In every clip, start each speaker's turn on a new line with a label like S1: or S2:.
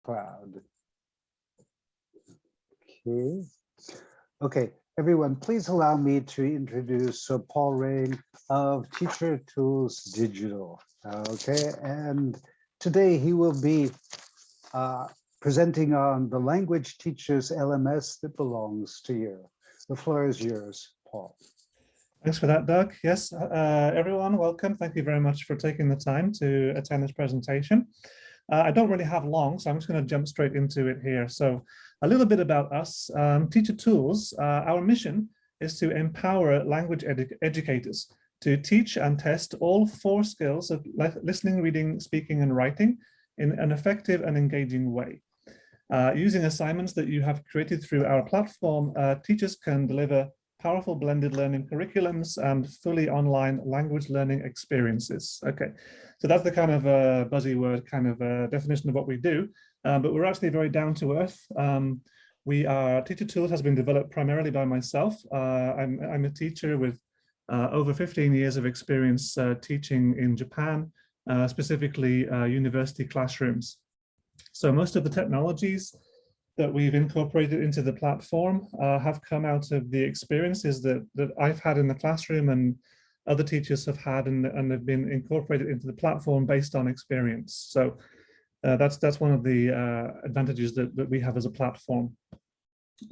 S1: cloud. Okay. Okay, everyone, please allow me to introduce Paul Raine of TeacherTools.Digital. Okay, and today he will be presenting on the language teacher's LMS that belongs to you. The floor is yours, Paul.
S2: Thanks for that, Doug. Yes, everyone, welcome. Thank you very much for taking the time to attend this presentation. I don't really have long, so I'm just going to jump straight into it here. So a little bit about us. TeacherTools, our mission is to empower language educators to teach and test all 4 skills of listening, reading, speaking, and writing in an effective and engaging way. Using assignments that you have created through our platform, teachers can deliver powerful blended learning curriculums and fully online language learning experiences. Okay, so that's the kind of buzzword kind of definition of what we do, but we're actually very down to earth. TeacherTools has been developed primarily by myself. I'm a teacher with over 15 years of experience teaching in Japan, specifically university classrooms. So most of the technologies that we've incorporated into the platform have come out of the experiences that I've had in the classroom and other teachers have had, and have been incorporated into the platform based on experience. So that's one of the advantages that we have as a platform.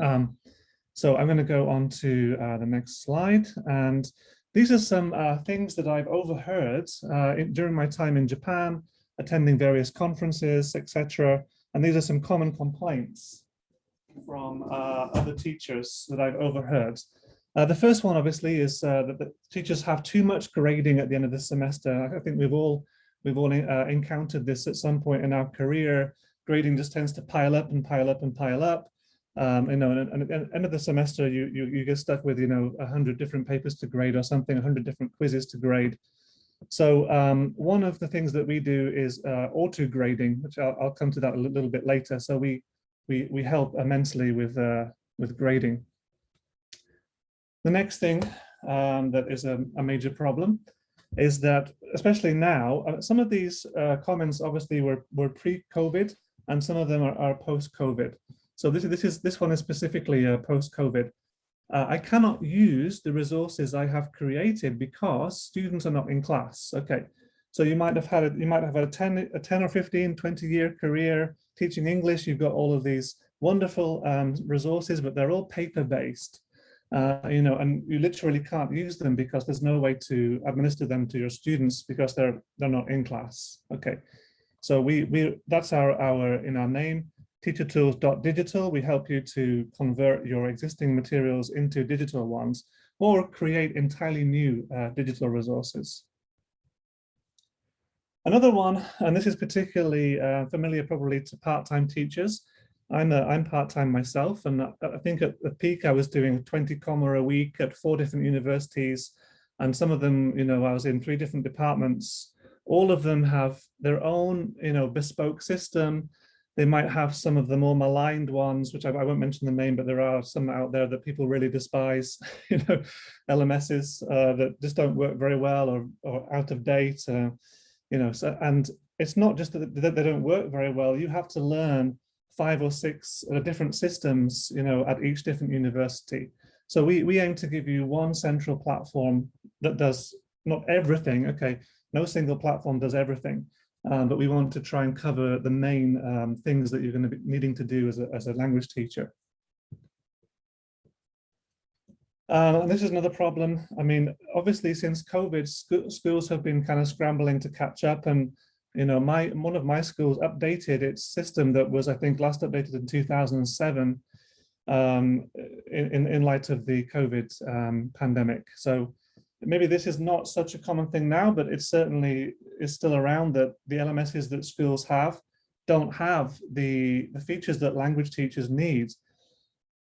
S2: So I'm going to go on to the next slide, and these are some things that I've overheard during my time in Japan, attending various conferences, etc. And these are some common complaints from other teachers that I've overheard. The first one, obviously, is that the teachers have too much grading at the end of the semester. I think we've all encountered this at some point in our career. Grading just tends to pile up and pile up and pile up. And at the end of the semester, you get stuck with 100 different papers to grade or something, 100 different quizzes to grade. So one of the things that we do is auto grading, which I'll come to that a little bit later. So we help immensely with grading. The next thing that is a major problem is that, especially now, some of these comments obviously were pre-COVID, and some of them are post-COVID. So this one is specifically post-COVID. I cannot use the resources I have created because students are not in class. Okay, so you might have had a 10 or 15, 20-year career teaching English. You've got all of these wonderful resources, but they're all paper-based, and you literally can't use them because there's no way to administer them to your students because they're not in class. Okay, so that's in our name. TeacherTools.Digital, we help you to convert your existing materials into digital ones or create entirely new digital resources. Another one, and this is particularly familiar probably to part-time teachers. I'm part-time myself, and I think at the peak I was doing 20 a week at 4 different universities, and some of them, I was in 3 different departments. All of them have their own, bespoke system. They might have some of the more maligned ones, which I won't mention the name, but there are some out there that people really despise, LMSs that just don't work very well or out of date, so, and it's not just that they don't work very well. You have to learn 5 or 6 different systems, at each different university. So we aim to give you one central platform that does not everything. Okay, no single platform does everything. But we want to try and cover the main things that you're going to be needing to do as a language teacher. And this is another problem. I mean, obviously, since COVID, schools have been kind of scrambling to catch up. And, one of my schools updated its system that was, I think, last updated in 2007 in light of the COVID pandemic. So maybe this is not such a common thing now, but it certainly is still around, that the LMSs that schools have don't have the features that language teachers need.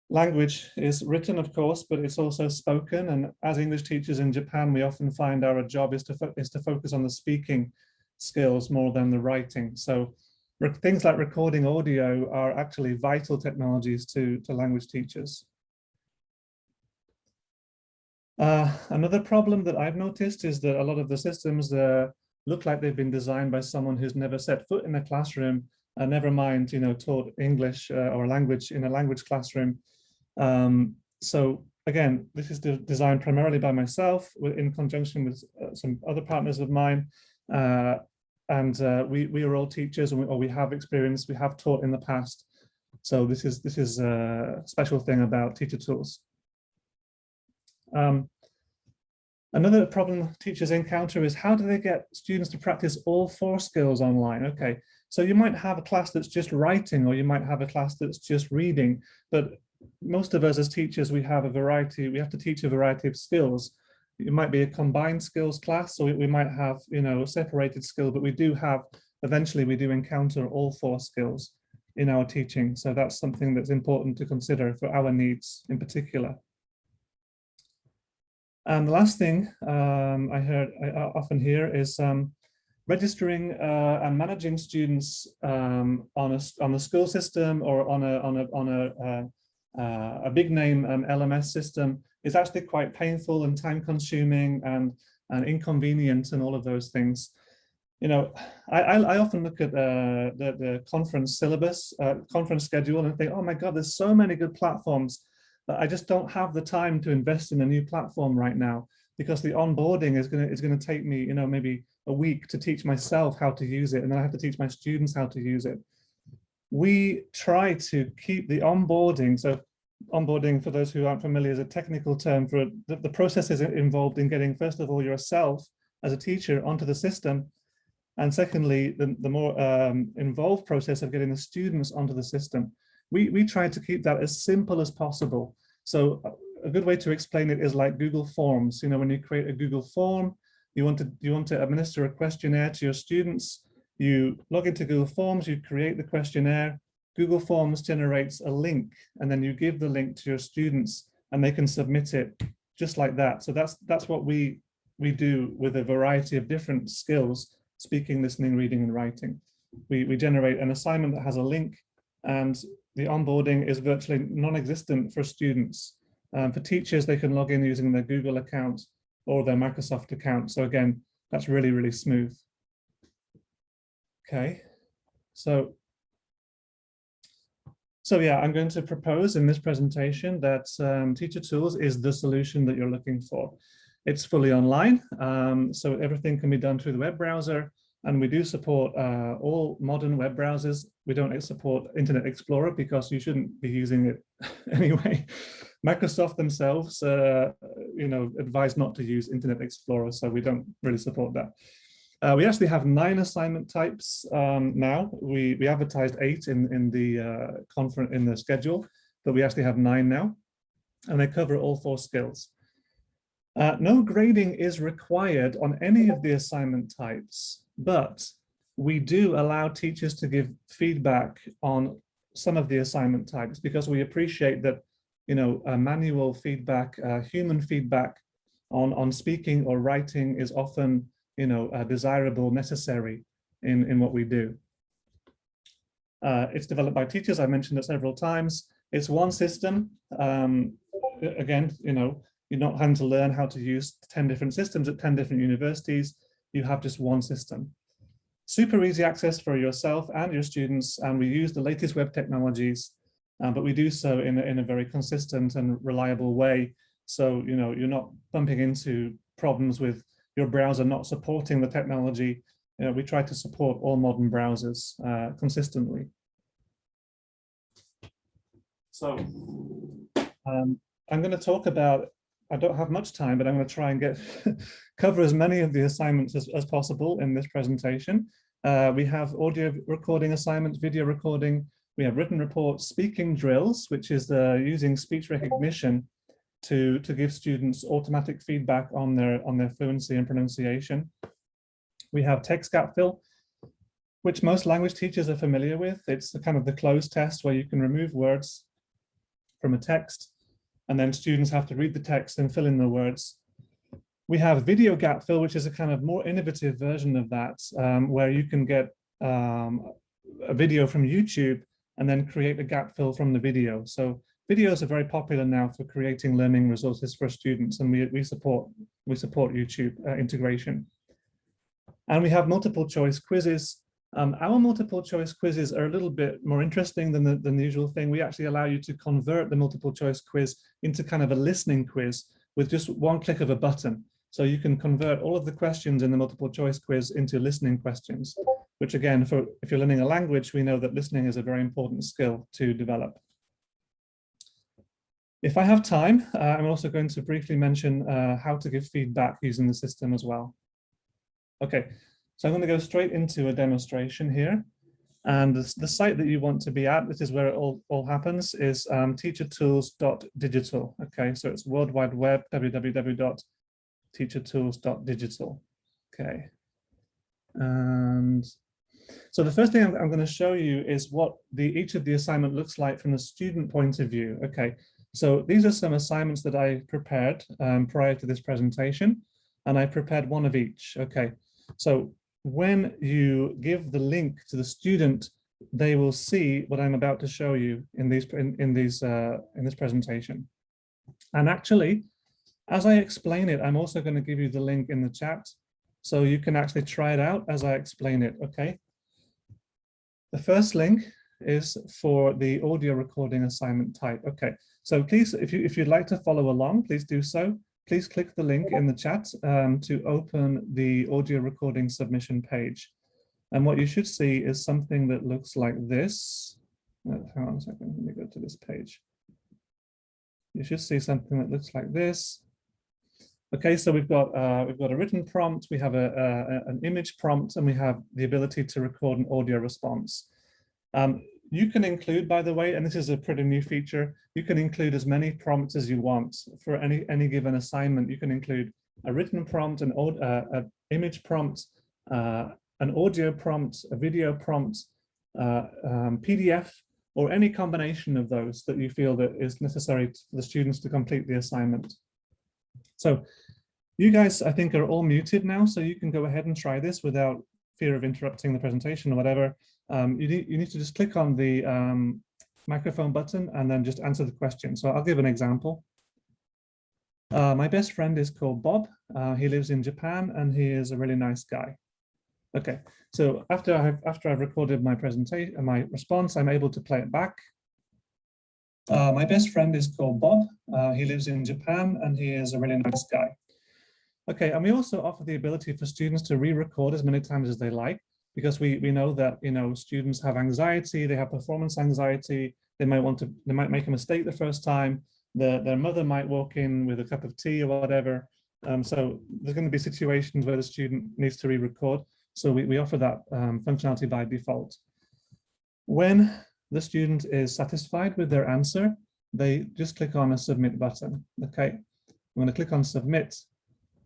S2: Language is written, of course, but it's also spoken. And as English teachers in Japan, we often find our job is to focus on the speaking skills more than the writing. So things like recording audio are actually vital technologies to language teachers. Another problem that I've noticed is that a lot of the systems look like they've been designed by someone who's never set foot in a classroom never mind, taught English or language in a language classroom. So again, this is designed primarily by myself in conjunction with some other partners of mine. We are all teachers, or we have experience, we have taught in the past. So this is a special thing about TeacherTools. Another problem teachers encounter is how do they get students to practice all 4 skills online? Okay, so you might have a class that's just writing, or you might have a class that's just reading, but most of us as teachers, we have to teach a variety of skills. It might be a combined skills class, so we might have, a separated skill, but eventually we do encounter all 4 skills in our teaching. So that's something that's important to consider for our needs in particular. And the last thing I often hear is registering and managing students on a school system or on a big name LMS system is actually quite painful and time consuming and inconvenient and all of those things. I often look at the conference syllabus, conference schedule, and think, oh my God, there's so many good platforms. I just don't have the time to invest in a new platform right now, because the onboarding is going to take me, maybe a week to teach myself how to use it, and then I have to teach my students how to use it. We try to keep the onboarding. So onboarding, for those who aren't familiar, is a technical term for the processes involved in getting, first of all, yourself as a teacher onto the system, and secondly, the more involved process of getting the students onto the system. We try to keep that as simple as possible. So a good way to explain it is like Google Forms. When you create a Google form, you want to administer a questionnaire to your students. You log into Google Forms, you create the questionnaire. Google Forms generates a link, and then you give the link to your students, and they can submit it just like that. So that's what we do with a variety of different skills: speaking, listening, reading, and writing. We generate an assignment that has a link, and the onboarding is virtually non-existent for students. For teachers, they can log in using their Google account or their Microsoft account. So again, that's really, really smooth. Okay, so yeah, I'm going to propose in this presentation that TeacherTools is the solution that you're looking for. It's fully online, so everything can be done through the web browser. And we do support all modern web browsers. We don't support Internet Explorer because you shouldn't be using it anyway. Microsoft themselves, advise not to use Internet Explorer, so we don't really support that. We actually have 9 assignment types now. We advertised 8 in the schedule, but we actually have 9 now, and they cover all 4 skills. No grading is required on any of the assignment types, but we do allow teachers to give feedback on some of the assignment types, because we appreciate that, manual feedback, human feedback on speaking or writing is often, desirable, necessary in what we do. It's developed by teachers. I mentioned it several times. It's one system. Again, you're not having to learn how to use 10 different systems at 10 different universities. You have just one system. Super easy access for yourself and your students, and we use the latest web technologies, but we do so in a very consistent and reliable way. So, you're not bumping into problems with your browser not supporting the technology. We try to support all modern browsers consistently. So I'm going to talk about, I don't have much time, but I'm going to try and cover as many of the assignments as possible in this presentation. We have audio recording assignments, video recording. We have written reports, speaking drills, which is using speech recognition to give students automatic feedback on their fluency and pronunciation. We have text gap fill, which most language teachers are familiar with. It's the closed test where you can remove words from a text, and then students have to read the text and fill in the words. We have video gap fill, which is a more innovative version of that, where you can get a video from YouTube and then create a gap fill from the video. So videos are very popular now for creating learning resources for students, and we support YouTube integration. And we have multiple choice quizzes Our multiple choice quizzes are a little bit more interesting than the usual thing. We actually allow you to convert the multiple choice quiz into kind of a listening quiz with just one click of a button. So you can convert all of the questions in the multiple choice quiz into listening questions, which again, if you're learning a language, we know that listening is a very important skill to develop. If I have time, I'm also going to briefly mention how to give feedback using the system as well. Okay, so I'm going to go straight into a demonstration here. And the site that you want to be at, this is where it all happens, is TeacherTools.Digital. Okay, so it's World Wide Web, www.TeacherTools.Digital. Okay. And so the first thing I'm going to show you is what each of the assignment looks like from the student point of view. Okay, so these are some assignments that I prepared prior to this presentation, and I prepared one of each. Okay, so when you give the link to the student, they will see what I'm about to show you in this presentation. And actually, as I explain it, I'm also going to give you the link in the chat, so you can actually try it out as I explain it. Okay. The first link is for the audio recording assignment type. Okay, so please, if you'd like to follow along, please do so. Please click the link in the chat to open the audio recording submission page. And what you should see is something that looks like this. Hang on a second, let me go to this page. You should see something that looks like this. Okay, so we've got a written prompt, we have an image prompt, and we have the ability to record an audio response. You can include, by the way, and this is a pretty new feature, you can include as many prompts as you want for any given assignment. You can include a written prompt, an image prompt, an audio prompt, a video prompt, PDF, or any combination of those that you feel that is necessary for the students to complete the assignment. So you guys, I think, are all muted now, so you can go ahead and try this without fear of interrupting the presentation or whatever. You need to just click on the microphone button and then just answer the question. So I'll give an example. My best friend is called Bob. He lives in Japan and he is a really nice guy. Okay, so after I've recorded my presentation, my response, I'm able to play it back. My best friend is called Bob. He lives in Japan and he is a really nice guy. Okay, and we also offer the ability for students to re-record as many times as they like, because we know that students have anxiety, they have performance anxiety, they might make a mistake the first time, their mother might walk in with a cup of tea or whatever. So there's going to be situations where the student needs to re-record. So we offer that functionality by default. When the student is satisfied with their answer, they just click on a submit button. Okay, I'm going to click on submit,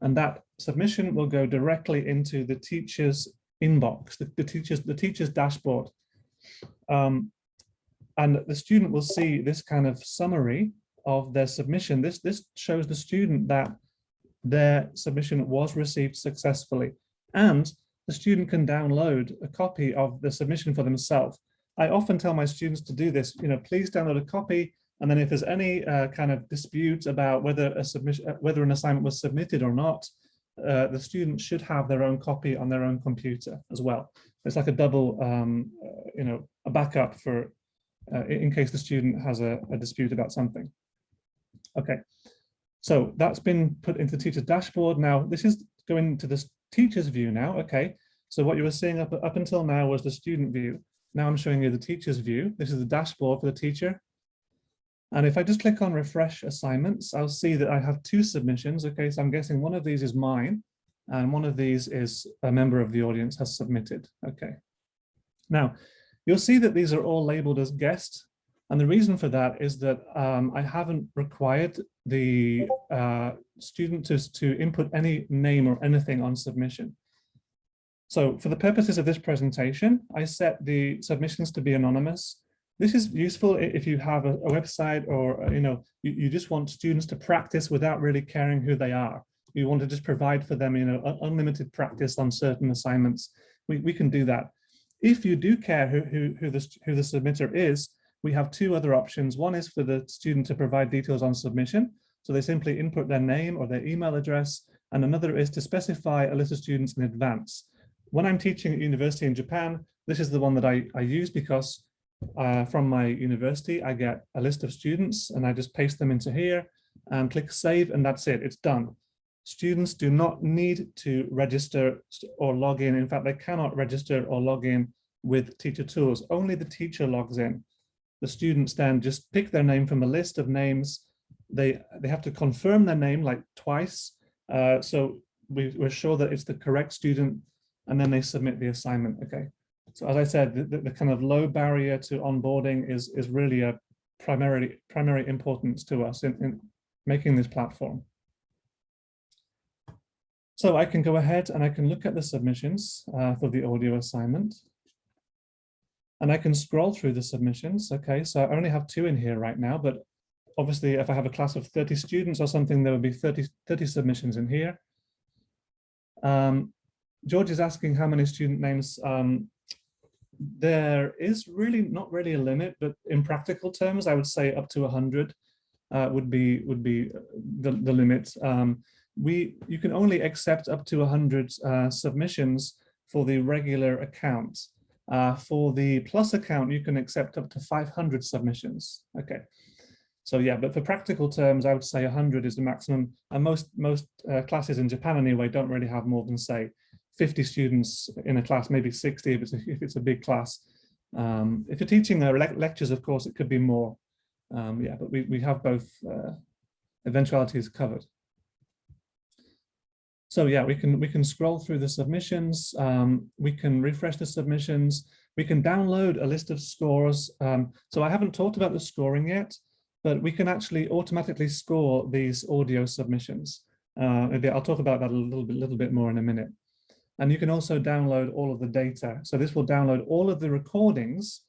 S2: and that submission will go directly into the teacher's inbox, the teacher's dashboard. And the student will see this kind of summary of their submission. This shows the student that their submission was received successfully, and the student can download a copy of the submission for themselves. I often tell my students to do this, please download a copy, and then if there's any kind of dispute about whether an assignment was submitted or not, the student should have their own copy on their own computer as well. It's like a double, a backup for in case the student has a dispute about something. Okay, so that's been put into the teacher's dashboard. Now this is going to the teacher's view now. Okay, so what you were seeing up until now was the student view. Now I'm showing you the teacher's view. This is the dashboard for the teacher. And if I just click on refresh assignments, I'll see that I have two submissions. Okay, so I'm guessing one of these is mine and one of these is a member of the audience has submitted. Okay, now you'll see that these are all labeled as guest. And the reason for that is that I haven't required the student to input any name or anything on submission. So for the purposes of this presentation, I set the submissions to be anonymous. This is useful if you have a website or, you just want students to practice without really caring who they are. You want to just provide for them, unlimited practice on certain assignments. We can do that. If you do care who the submitter is, we have two other options. One is for the student to provide details on submission. So they simply input their name or their email address. And another is to specify a list of students in advance. When I'm teaching at university in Japan, This is the one that I use because from my university, I get a list of students and I just paste them into here and click save, and that's it, it's done. Students do not need to register or log in. In fact, they cannot register or log in with Teacher Tools. Only the teacher logs in. The students then just pick their name from a list of names. They have to confirm their name like twice. So we're sure that it's the correct student, and then they submit the assignment. Okay. So as I said, the kind of low barrier to onboarding is really a primary importance to us in making this platform. So I can go ahead and I can look at the submissions for the audio assignment. And I can scroll through the submissions. Okay, so I only have 2 in here right now, but obviously if I have a class of 30 students or something, there would be 30 submissions in here. George is asking how many student names. There is really not really a limit, but in practical terms, I would say up to 100 would be the limit. You can only accept up to 100 submissions for the regular account. For the Plus account, you can accept up to 500 submissions. Okay, so yeah, but for practical terms, I would say 100 is the maximum. And most classes in Japan anyway don't really have more than, say, 50 students in a class, maybe 60 if it's a big class. If you're teaching lectures, of course, it could be more. Yeah, but we have both eventualities covered. So yeah, we can scroll through the submissions. We can refresh the submissions. We can download a list of scores. So I haven't talked about the scoring yet, but we can actually automatically score these audio submissions. I'll talk about that a little bit more in a minute. And you can also download all of the data. So this will download all of the recordings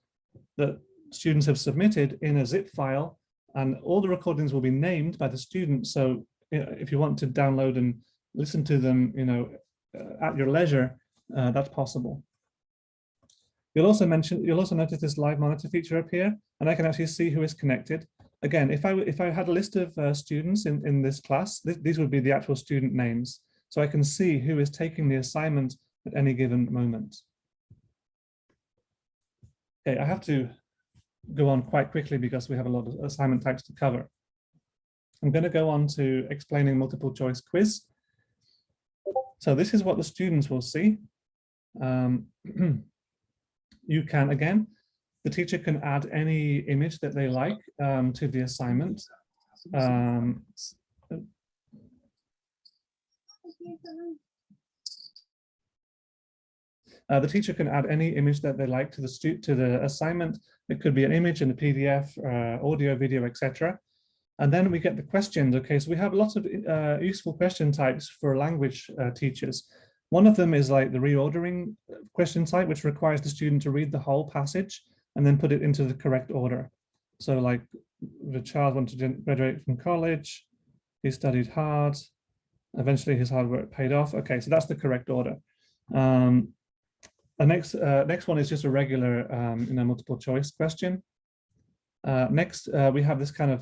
S2: that students have submitted in a zip file, and all the recordings will be named by the student. So if you want to download and listen to them, at your leisure, that's possible. You'll also notice this live monitor feature up here, and I can actually see who is connected. Again, if I had a list of students in this class, these would be the actual student names. So I can see who is taking the assignment at any given moment. Okay, I have to go on quite quickly because we have a lot of assignment types to cover. I'm going to go on to explaining multiple choice quiz. So this is what the students will see. You can, again, the teacher can add any image that they like to the assignment. The teacher can add any image that they like to the assignment. It could be an image in a PDF, audio, video, etc. And then we get the questions. Okay, so we have lots of useful question types for language teachers. One of them is like the reordering question type, which requires the student to read the whole passage and then put it into the correct order. So like the child wanted to graduate from college, he studied hard, eventually his hard work paid off. Okay, so that's the correct order. The next one is just a regular multiple choice question. Next, we have this kind of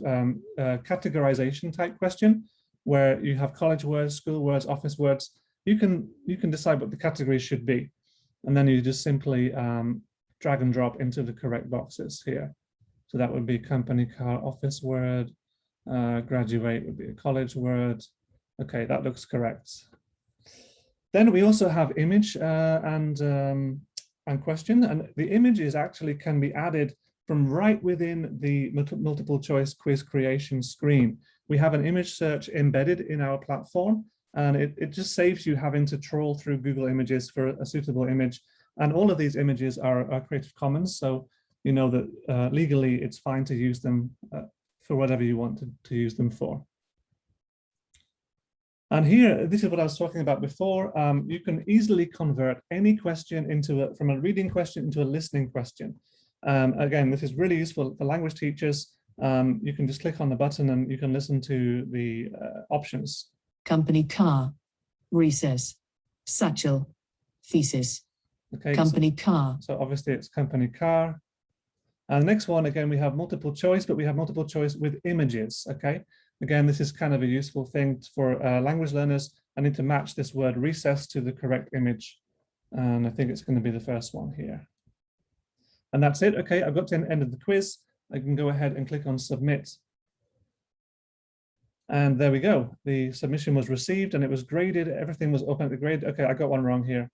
S2: categorization type question where you have college words, school words, office words. You can decide what the categories should be, and then you just simply drag and drop into the correct boxes here. So that would be company car, office word, graduate would be a college word. Okay, that looks correct. Then we also have image and question, and the images actually can be added from right within the multiple choice quiz creation screen. We have an image search embedded in our platform, and it just saves you having to trawl through Google Images for a suitable image. And all of these images are Creative Commons, so you know that legally it's fine to use them for whatever you want to use them for. And here, this is what I was talking about before. You can easily convert any question from a reading question into a listening question. Again, this is really useful for language teachers. You can just click on the button and you can listen to the options. Company car, recess, satchel, thesis. Okay, company car. So obviously it's company car. And the next one, again, we have multiple choice, but we have multiple choice with images, okay? Again, this is kind of a useful thing for language learners. I need to match this word recess to the correct image. And I think it's going to be the first one here. And that's it. Okay, I've got to the end of the quiz. I can go ahead and click on submit. And there we go. The submission was received and it was graded. Everything was open at the grade. Okay, I got one wrong here.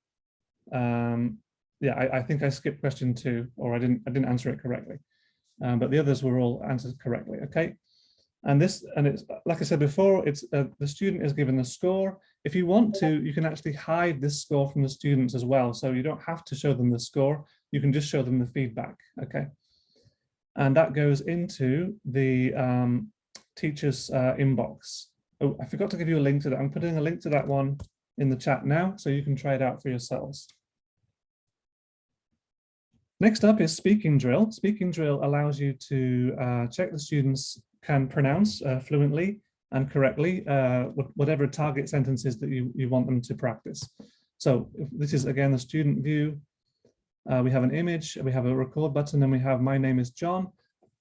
S2: Yeah, I think I skipped question 2, or I didn't answer it correctly. But the others were all answered correctly. Okay. And it's like I said before, it's the student is given a score. If you want to, you can actually hide this score from the students as well. So you don't have to show them the score. You can just show them the feedback. Okay. And that goes into the teacher's inbox. Oh, I forgot to give you a link to that. I'm putting a link to that one in the chat now, so you can try it out for yourselves. Next up is speaking drill. Speaking drill allows you to check the students can pronounce fluently and correctly whatever target sentences that you want them to practice. So this is again the student view. We have an image, we have a record button, and we have my name is John.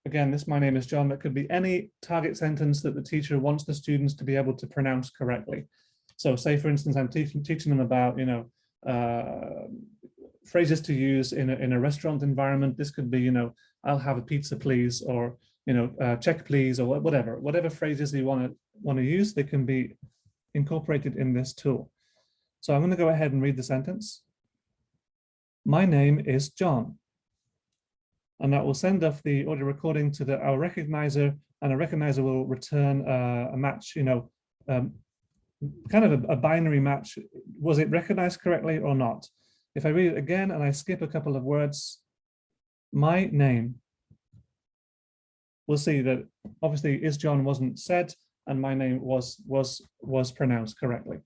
S2: Again, this my name is John, that could be any target sentence that the teacher wants the students to be able to pronounce correctly. So say, for instance, I'm teaching them about, phrases to use in a restaurant environment. This could be, I'll have a pizza, please, or, check, please, or whatever phrases you want to use, they can be incorporated in this tool. So I'm going to go ahead and read the sentence. My name is John. And that will send off the audio recording to our recognizer, and a recognizer will return a match, kind of a binary match. Was it recognized correctly or not? If I read it again and I skip a couple of words, my name, we'll see that obviously is John wasn't said, and my name was pronounced correctly.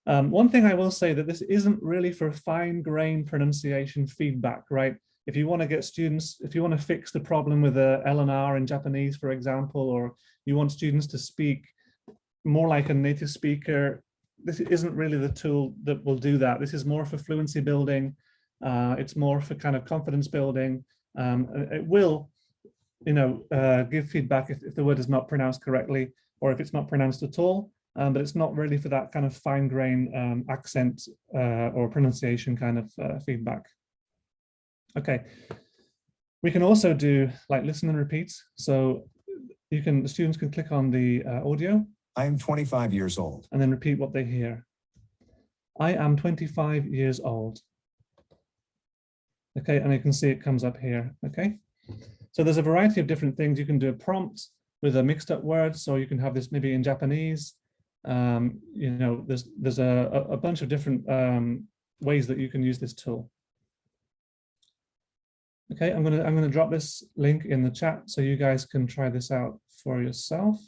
S2: One thing I will say that this isn't really for fine-grained pronunciation feedback, right? If you want to get students, if you want to fix the problem with the LNR in Japanese, for example, or you want students to speak more like a native speaker, this isn't really the tool that will do that. This is more for fluency building. It's more for kind of confidence building. It will, give feedback if the word is not pronounced correctly, or if it's not pronounced at all. But it's not really for that kind of fine-grained accent or pronunciation kind of feedback. Okay, we can also do like listen and repeat. So the students can click on the audio.
S3: I am 25 years old.
S2: And then repeat what they hear. I am 25 years old. Okay, and you can see it comes up here. Okay, so there's a variety of different things. You can do a prompt with a mixed up words, so you can have this maybe in Japanese. There's a bunch of different ways that you can use this tool. Okay, I'm gonna drop this link in the chat so you guys can try this out for yourself.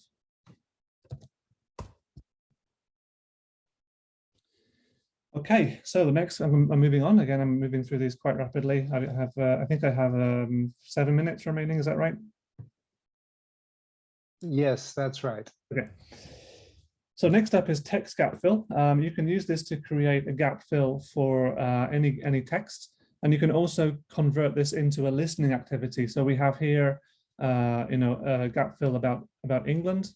S2: Okay, so the next, I'm moving on. Again, I'm moving through these quite rapidly. I think I have 7 minutes remaining. Is that right?
S1: Yes, that's right.
S2: Okay. So next up is text gap fill. You can use this to create a gap fill for any text, and you can also convert this into a listening activity. So we have here, a gap fill about England.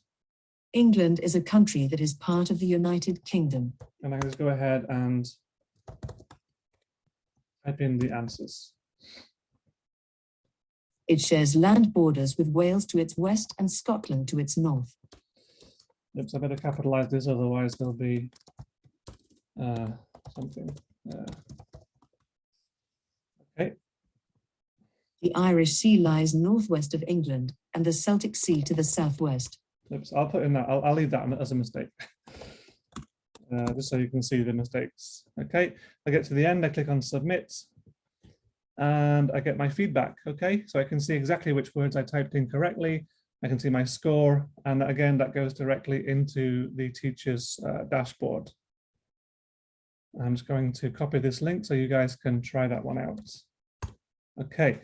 S4: England is a country that is part of the United Kingdom.
S2: And I can just go ahead and type in the answers.
S4: It shares land borders with Wales to its west and Scotland to its north.
S2: Oops, I better capitalize this, otherwise there'll be something. Okay.
S4: The Irish Sea lies northwest of England and the Celtic Sea to the southwest.
S2: Oops, I'll put in that. I'll leave that as a mistake, just so you can see the mistakes. Okay, I get to the end, I click on submit, and I get my feedback. Okay, so I can see exactly which words I typed in correctly. I can see my score, and again, that goes directly into the teacher's dashboard. I'm just going to copy this link so you guys can try that one out. Okay.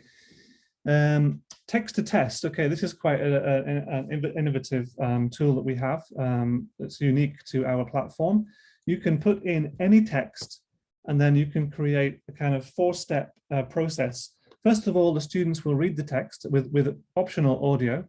S2: Text to test. Okay, this is quite an innovative tool that we have that's unique to our platform. You can put in any text, and then you can create a kind of 4-step process. First of all, the students will read the text with optional audio.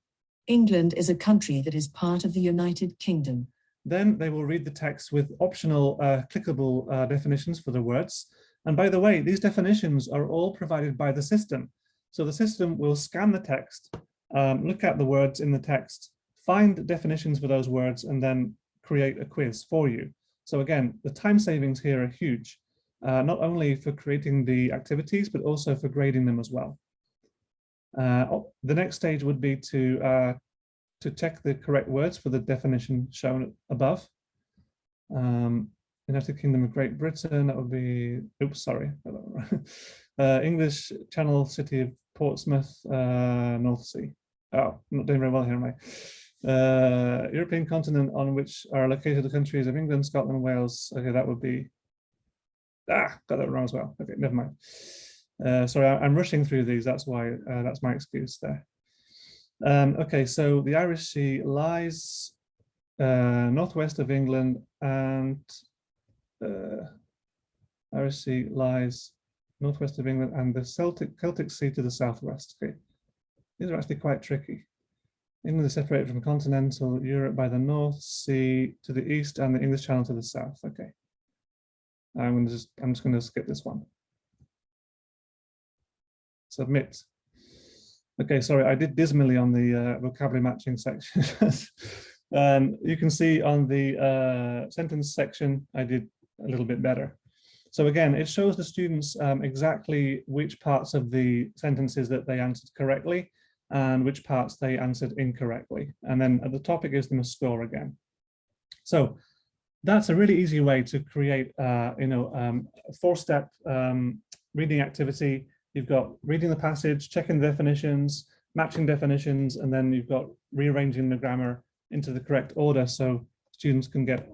S4: England is a country that is part of the United Kingdom.
S2: Then they will read the text with optional clickable definitions for the words. And by the way, these definitions are all provided by the system. So the system will scan the text, look at the words in the text, find definitions for those words, and then create a quiz for you. So again, the time savings here are huge, not only for creating the activities, but also for grading them as well. The next stage would be to check the correct words for the definition shown above. United Kingdom of Great Britain, that would be, oops, sorry. English Channel, City of Portsmouth, North Sea. Oh, I'm not doing very well here, am I? European continent on which are located the countries of England, Scotland, Wales. Okay, that would be, got that wrong as well. Okay, never mind. Sorry, I'm rushing through these. That's why, that's my excuse there. Okay, so the Irish Sea lies northwest of England, and Irish Sea lies northwest of England, and the Celtic Sea to the southwest. Okay, these are actually quite tricky. England is separated from continental Europe by the North Sea to the east and the English Channel to the south. Okay, I'm just going to skip this one. Submit. Okay, sorry, I did dismally on the vocabulary matching section. You can see on the sentence section, I did a little bit better. So again, it shows the students exactly which parts of the sentences that they answered correctly and which parts they answered incorrectly. And then at the top, it gives them a score again. So that's a really easy way to create, a 4-step reading activity. You've got reading the passage, checking the definitions, matching definitions, and then you've got rearranging the grammar into the correct order so students can get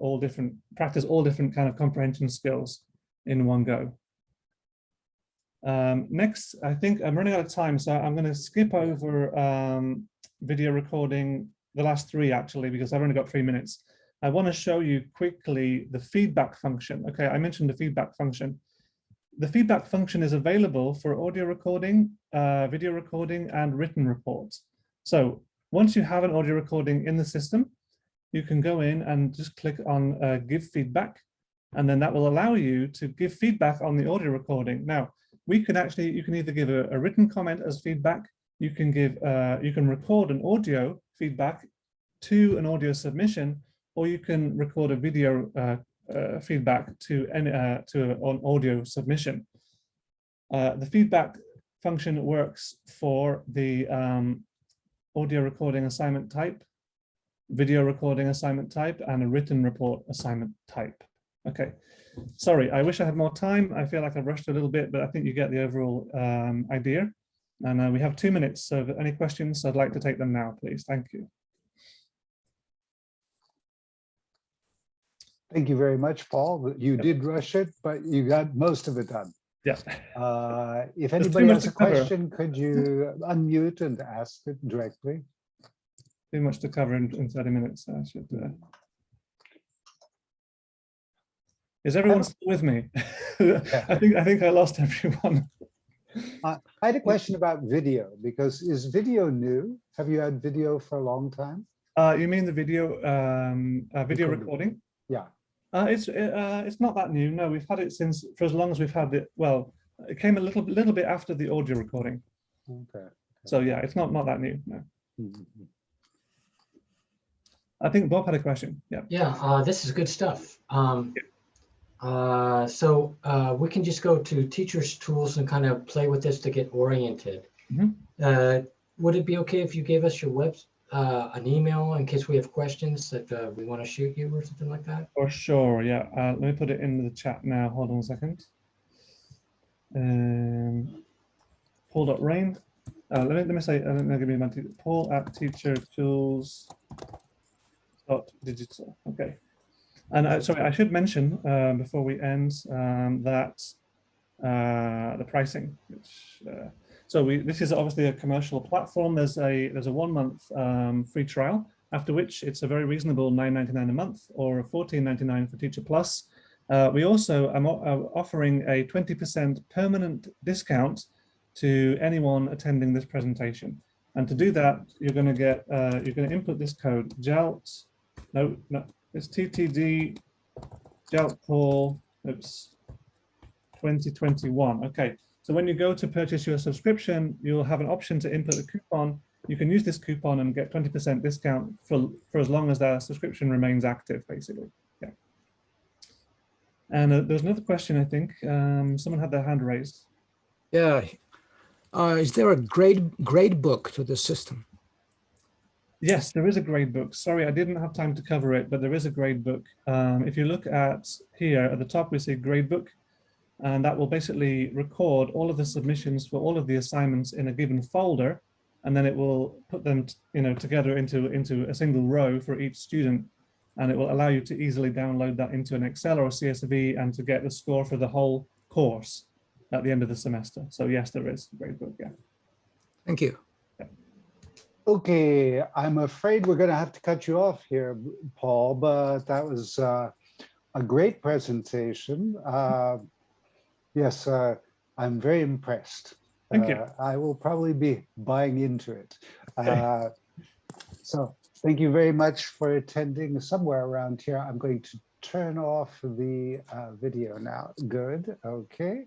S2: practice all different kind of comprehension skills in one go. Next, I think I'm running out of time, so I'm going to skip over video recording, the last 3 actually, because I've only got 3 minutes. I want to show you quickly the feedback function. Okay, I mentioned the feedback function. The feedback function is available for audio recording, video recording, and written reports. So once you have an audio recording in the system, you can go in and just click on give feedback, and then that will allow you to give feedback on the audio recording. Now, you can either give a written comment as feedback, you can record an audio feedback to an audio submission, or you can record a video feedback to an audio submission. The feedback function works for the audio recording assignment type, video recording assignment type, and a written report assignment type. Okay, sorry, I wish I had more time. I feel like I've rushed a little bit, but I think you get the overall idea. And we have 2 minutes, so if any questions, I'd like to take them now, please. Thank you.
S1: Thank you very much, Paul. You did rush it, but you got most of it done.
S2: Yeah.
S1: If anybody has a question, could you unmute and ask it directly?
S2: Too much to cover in 30 minutes. I should. Is everyone still with me? Yeah. I think I lost everyone.
S1: I had a question about video, because is video new? Have you had video for a long time?
S2: You mean the video recording?
S1: Yeah.
S2: It's not that new. No, we've had it for as long as we've had it. Well, it came a little bit after the audio recording.
S1: Okay.
S2: So yeah, it's not that new. No.
S1: Mm-hmm.
S2: I think Bob had a question. Yeah.
S5: Yeah. This is good stuff. So we can just go to Teachers Tools and kind of play with this to get oriented. Mm-hmm. Would it be okay if you gave us your an email in case we have questions that we want to shoot you or something like that?
S2: For sure, yeah. Let me put it in the chat now. Hold on a second. Paul.Raine. Let me say, let me give you my Paul at TeacherTools.Digital. Okay. And sorry, I should mention before we end that the pricing, which this is obviously a commercial platform. There's a 1-month free trial, after which it's a very reasonable $9.99 a month or $14.99 for Teacher Plus. We also are offering a 20% permanent discount to anyone attending this presentation. And to do that, you're going to get you're going to input this code JALT. No, it's TTD JALT Paul. Oops. 2021. Okay, So when you go to purchase your subscription, you'll have an option to input a coupon. You can use this coupon and get 20% discount for as long as that subscription remains active, basically. Yeah. And there's another question, I think. Someone had their hand raised.
S6: Yeah. Is there a grade book to the system?
S2: Yes, there is a grade book. Sorry, I didn't have time to cover it, but there is a grade book. If you look at here at the top, we see grade book, and that will basically record all of the submissions for all of the assignments in a given folder, and then it will put them, together into a single row for each student, and it will allow you to easily download that into an Excel or a CSV and to get the score for the whole course at the end of the semester. So yes, there is a grade book. Yeah.
S6: Thank you.
S1: Okay, I'm afraid we're going to have to cut you off here, Paul, but that was a great presentation. Yes, I'm very impressed.
S2: Thank you.
S1: I will probably be buying into it.
S2: Okay.
S1: So thank you very much for attending. Somewhere around here, I'm going to turn off the video now. Good, okay.